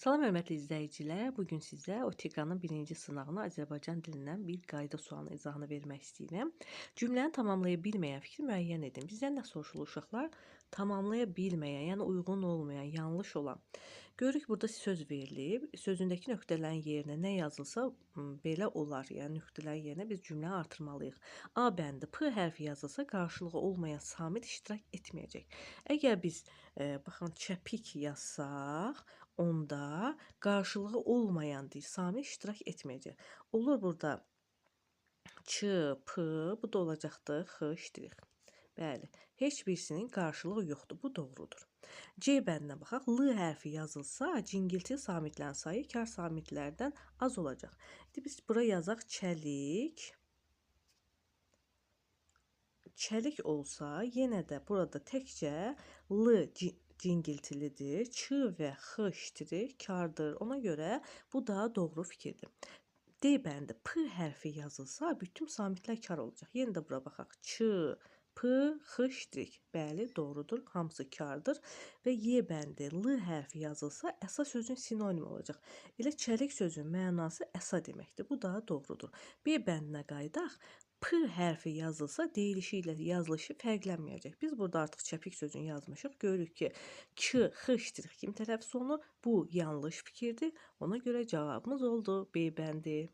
Salam hörmətli izləyicilər, bu gün sizə OTİQA-nın birinci sınağını Azərbaycan dilindən bir qayda sualının izahını vermək istəyirəm. Cümləni tamamlaya bilməyən fikri müəyyən edin. Bizdən nə soruşulur uşaqlar? Tamamlaya bilməyən, yəni uyğun olmayan, yanlış olan. Görürük burada söz verilib. Sözündəki nöqtələrin yerinə nə yazılsa belə olar. Yəni nöqtələrin yerinə biz cümləni artırmalıyıq. A bəndi P hərfi yazılsa qarşılığı olmayan samit iştirak etməyəcək. Əgər biz baxın çəpik yazsaq, onda qarşılığı olmayan dil samit iştirak etməyəcək. Olur burada ç, p, bu da olacaqdır x iştirik. Bəli, heç birisinin qarşılığı yoxdur. Bu doğrudur. C bəndinə baxaq. L hərfi yazılsa, cingilti samitlərin sayı kar samitlərdən az olacaq. İndi biz bura yazaq çəlik. Çəlik olsa, yenə də burada təkcə L cingiltilidir. Ç və x iştirik kardır. Ona görə bu da doğru fikirdir. D bəndi P hərfi yazılsa, bütün samitlər kar olacaq. Yenə də bura baxaq. Ç, P, x iştirik. Bəli, doğrudur. Hamısı kardır. Və Y bəndi L hərfi yazılsa, əsa sözün sinonim olacaq. Elə çəlik sözün mənası əsa deməkdir. Bu da doğrudur. B bəndinə qayıdaq. P hərfi yazılsa, deyilişi ilə yazılışı fərqlənməyəcək. Biz burada artıq çəpik sözünü yazmışıq. Görürük ki, k, x iştirik kimi tələffüz olunur. Bu yanlış fikirdir. Ona görə cavabımız oldu B bəndi.